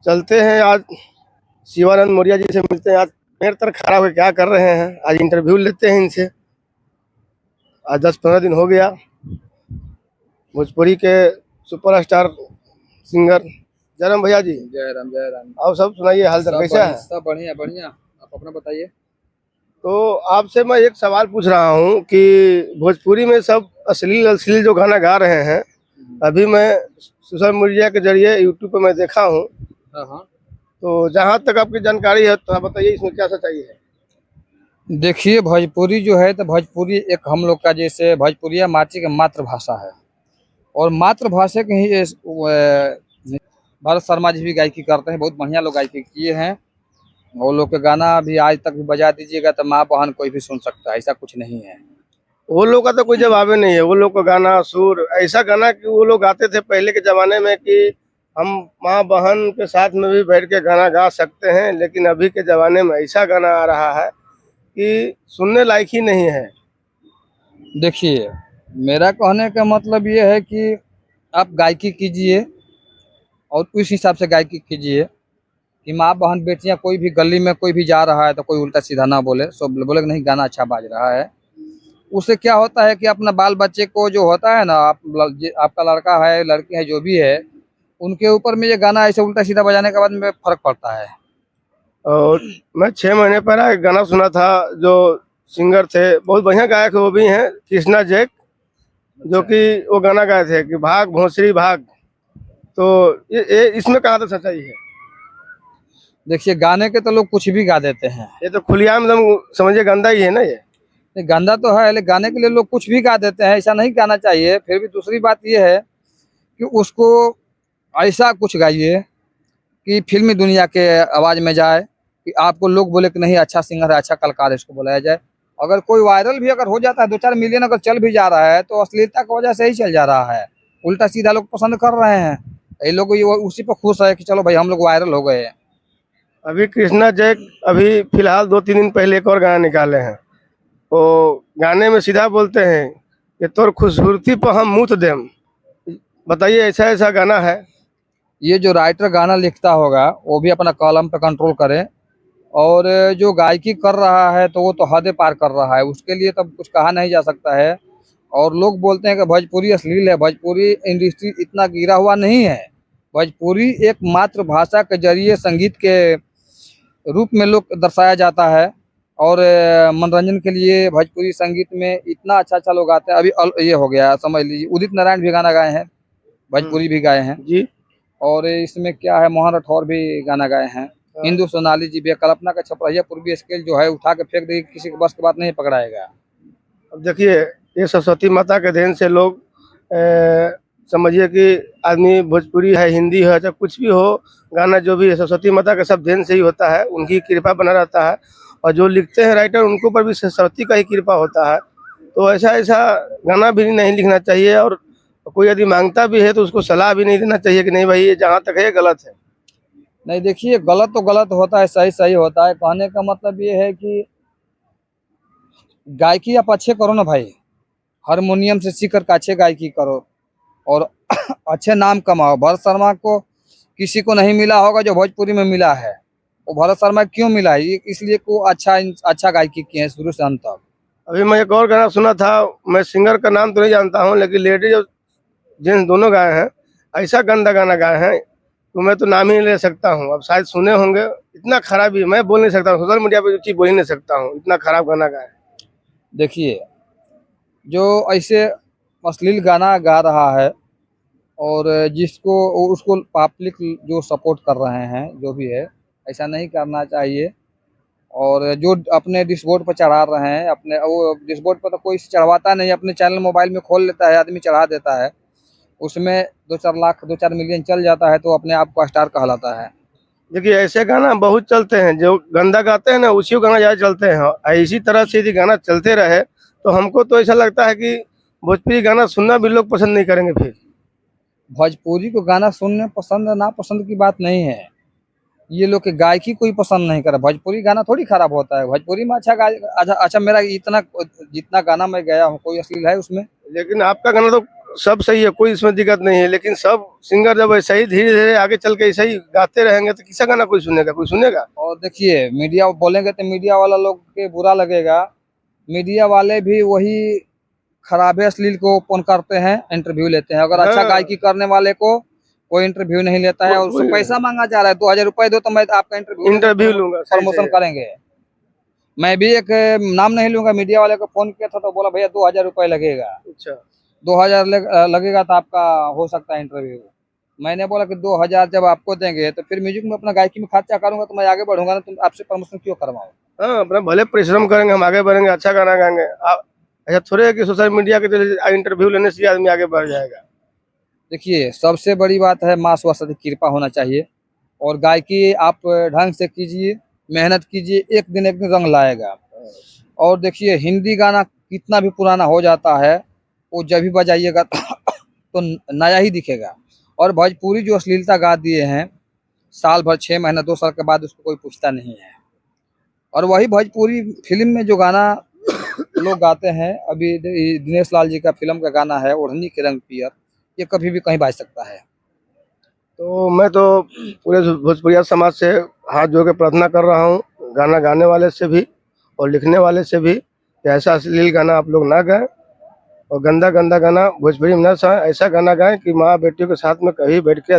चलते हैं आज शिवानंद मौर्य जी से मिलते हैं। आज पैर तर खड़ा होकर क्या कर रहे हैं, आज इंटरव्यू लेते हैं इनसे। आज 10-15 दिन हो गया। भोजपुरी के सुपरस्टार सिंगर जयराम भैया जी। जय राम जय राम। आप सब सुनाइए, हाल चाल कैसा है? सब बढ़िया बढ़िया, आप अपना बताइए। तो आपसे मैं एक सवाल पूछ रहा हूँ कि भोजपुरी में सब अश्लील अश्लील जो गाना गा रहे हैं, अभी मैं सोशल मीडिया के जरिए यूट्यूब पे मैं देखा हूँ। हाँ, तो जहाँ तक आपकी जानकारी है तो आप बताइए इसमें क्या सच्चाई है? देखिए भोजपुरी जो है तो भोजपुरी एक हम लोग का जैसे भोजपुरिया माटी की मातृभाषा है और मातृभाषा के ही भरत शर्मा जी भी गायकी करते हैं, बहुत बढ़िया लोग गायकी किए हैं। वो लोग के गाना भी आज तक भी बजा दीजिएगा तो माँ बहन कोई भी सुन सकता है, ऐसा कुछ नहीं है। वो लोग का तो कोई जवाब ही नहीं है। वो लोग का गाना सुर ऐसा गाना कि वो लोग गाते थे पहले के जमाने में कि हम माँ बहन के साथ में भी बैठ के गाना गा सकते हैं, लेकिन अभी के जमाने में ऐसा गाना आ रहा है कि सुनने लायक ही नहीं है। देखिए मेरा कहने का मतलब ये है कि आप गायकी कीजिए और उस हिसाब से गायकी कीजिए कि माँ बहन बेटियां कोई भी गली में कोई भी जा रहा है तो कोई उल्टा सीधा ना बोले, सब बोले कि नहीं गाना अच्छा बाज रहा है। उससे क्या होता है कि अपना बाल बच्चे को जो होता है ना, आपका लड़का है लड़की है जो भी है, उनके ऊपर में ये गाना ऐसे उल्टा सीधा बजाने के बाद में फर्क पड़ता है। और मैं 6 महीने पहले एक गाना सुना था, जो सिंगर थे बहुत बढ़िया गायक वो भी हैं, कृष्णा जैक, जो कि वो गाना गाए थे कि भाग भोंसरी भाग। तो ये इसमें कहाँ तक सच्चाई है? देखिए गाने के तो लोग कुछ भी गा देते हैं, ये तो खुलेआम एकदम समझिए गंदा ही है ना ये। गंदा तो है, लेकिन गाने के लिए लोग कुछ भी गा देते हैं, ऐसा नहीं गाना चाहिए। फिर भी दूसरी बात यह है कि उसको ऐसा कुछ गाइए कि फिल्मी दुनिया के आवाज में जाए, कि आपको लोग बोले कि नहीं अच्छा सिंगर है, अच्छा कलाकार है, इसको बुलाया जाए। अगर कोई वायरल भी अगर हो जाता है, 2-4 मिलियन अगर चल भी जा रहा है, तो अश्लीलता की वजह से ही चल जा रहा है। उल्टा सीधा लोग पसंद कर रहे हैं, ये लोग उसी पर खुश है कि चलो भाई हम लोग वायरल हो गए। अभी कृष्णा जैक अभी फिलहाल 2-3 दिन पहले एक और गाना निकाले हैं। वो गाने में सीधा बोलते हैं कि तोर खूबसूरती पर हम मुँह देम। बताइए ऐसा ऐसा गाना है। ये जो राइटर गाना लिखता होगा वो भी अपना कलम पे कंट्रोल करे, और जो गायकी कर रहा है तो वो तो हद पार कर रहा है, उसके लिए तब कुछ कहा नहीं जा सकता है। और लोग बोलते हैं कि भोजपुरी अश्लील है, भोजपुरी इंडस्ट्री इतना गिरा हुआ नहीं है। भोजपुरी एक मातृभाषा के जरिए संगीत के रूप में लोग दर्शाया जाता है, और मनोरंजन के लिए भोजपुरी संगीत में इतना अच्छा अच्छा लोग आते हैं। अभी ये हो गया, समझ लीजिए उदित नारायण भी गाना गाए हैं, भोजपुरी भी गाए हैं। जी। और इसमें क्या है, मोहन राठौर भी गाना गाए हैं, हिंदू सोनाली जी भी। कल्पना का छपरहिया पूर्वी स्केल जो है उठा के फेंक देगी, किसी के बस की बात नहीं पकड़ाएगा। अब देखिए ये सरस्वती माता के देन से लोग समझिए कि आदमी भोजपुरी है हिंदी है चाहे कुछ भी हो, गाना जो भी है सरस्वती माता के सब देन से ही होता है, उनकी कृपा बना रहता है। और जो लिखते हैं राइटर उनको पर भी सरस्वती का ही कृपा होता है। तो ऐसा ऐसा गाना भी नहीं लिखना चाहिए, और कोई यदि मांगता भी है तो उसको सलाह भी नहीं देना चाहिए कि नहीं भाई ये जहाँ तक है ये गलत है। नहीं देखिए गलत तो गलत होता है, सही सही होता है। कहने का मतलब ये है कि गायकी आप अच्छे करो ना भाई, हारमोनियम से सीख कर अच्छे गायकी करो और अच्छे नाम कमाओ। भरत शर्मा को किसी को नहीं मिला होगा जो भोजपुरी में मिला है। वो भरत शर्मा क्यों मिला है, इसलिए को अच्छा गायकी किए हैं शुरू से अंत तक। अभी मैं एक और गाना सुना था, मैं सिंगर का नाम तो नहीं जानता हूँ, लेकिन लेडीज और जेंट्स दोनों गाए हैं। ऐसा गंदा गाना गाए हैं तो मैं तो नाम ही नहीं ले सकता हूँ। अब शायद सुने होंगे, इतना खराब ही मैं बोल नहीं सकता हूँ, सोशल मीडिया पे चीज बोल ही नहीं सकता हूँ, इतना खराब गाना गाए। देखिए जो ऐसे अश्लील गाना गा रहा है और जिसको उसको पब्लिक जो सपोर्ट कर रहे हैं जो भी है, ऐसा नहीं करना चाहिए। और जो अपने डिस्बोर्ड पर चढ़ा रहे हैं, अपने वो डिस्बोर्ड पर तो कोई चढ़वाता नहीं, अपने चैनल मोबाइल में खोल लेता है आदमी, चढ़ा देता है, उसमें 2-4 लाख 2-4 मिलियन चल जाता है तो अपने आप को स्टार कहलाता है। देखिए ऐसे गाना बहुत चलते हैं, जो गंदा गाते हैं ना उसी को गाना ज़्यादा चलते हैं। और इसी तरह से यदि गाना चलते रहे तो हमको तो ऐसा लगता है कि भोजपुरी गाना सुनना भी लोग पसंद नहीं करेंगे फिर। भोजपुरी को गाना सुनने पसंद ना पसंद की बात नहीं है, ये लोग के गायकी कोई पसंद नहीं करे। भोजपुरी गाना थोड़ी खराब होता है, भोजपुरी में अच्छा अच्छा मेरा इतना जितना गाना मैं गया हूँ कोई अश्लील है उसमें? लेकिन आपका गाना तो सब सही है, कोई इसमें दिक्कत नहीं है, लेकिन सब सिंगर जब ऐसा ही धीरे धीरे आगे चल के ऐसा ही गाते रहेंगे तो किसका गाना कोई सुनेगा? कोई सुनेगा? और देखिए मीडिया बोलेंगे तो मीडिया वाला लोग के बुरा लगेगा। मीडिया वाले भी वही खराबे अश्लील को ओपन करते हैं, इंटरव्यू लेते हैं। अगर अच्छा हाँ। गायकी करने वाले को कोई इंटरव्यू नहीं लेता है और उससे कोई- पैसा मांगा जा रहा है, 2000 रुपए दो तो मैं आपका इंटरव्यू लूंगा, सही प्रमोशन से। करेंगे। मैं भी एक नाम नहीं लूंगा, मीडिया वाले को फोन किया था तो बोला भैया 2000 रुपए लगेगा। अच्छा, 2000 लगेगा तो आपका हो सकता है इंटरव्यू। मैंने बोला कि 2000 जब आपको देंगे तो फिर म्यूजिक में अपना गायकी में खर्चा करूंगा तो मैं आगे बढ़ूंगा ना, तुम आपसे प्रमोशन क्यों करवाऊं? हाँ, अपना भले परिश्रम करेंगे, हम आगे बढ़ेंगे, अच्छा गाना गाएंगे। आप ऐसा थोड़े है कि सोशल मीडिया के जरिए इंटरव्यू लेने से ही आदमी आगे बढ़ जाएगा। देखिए सबसे बड़ी बात है माँ सरस्वती की कृपा होना चाहिए, और गायकी आप ढंग से कीजिए, मेहनत कीजिए, एक दिन रंग लाएगा। और देखिए हिंदी गाना कितना भी पुराना हो जाता है, वो जब भी बजाइएगा तो नया ही दिखेगा। और भोजपुरी जो अश्लीलता गा दिए हैं, साल भर 6 महीना 2 साल के बाद उसको कोई पूछता नहीं है। और वही भोजपुरी फिल्म में जो गाना लोग गाते हैं, अभी दिनेश लाल जी का फिल्म का गाना है ओढ़नी के रंग पियर, ये कभी भी कहीं बज सकता है। तो मैं तो पूरे भोजपुरिया समाज से हाथ जोड़ के प्रार्थना कर रहा हूँ, गाना गाने वाले से भी और लिखने वाले से भी, कि ऐसा अश्लील गाना आप लोग ना गाएं और गंदा गंदा गाना भोजपुरी में ना गाएं। ऐसा गाना गाएं कि माँ बेटियों के साथ में कहीं बैठ के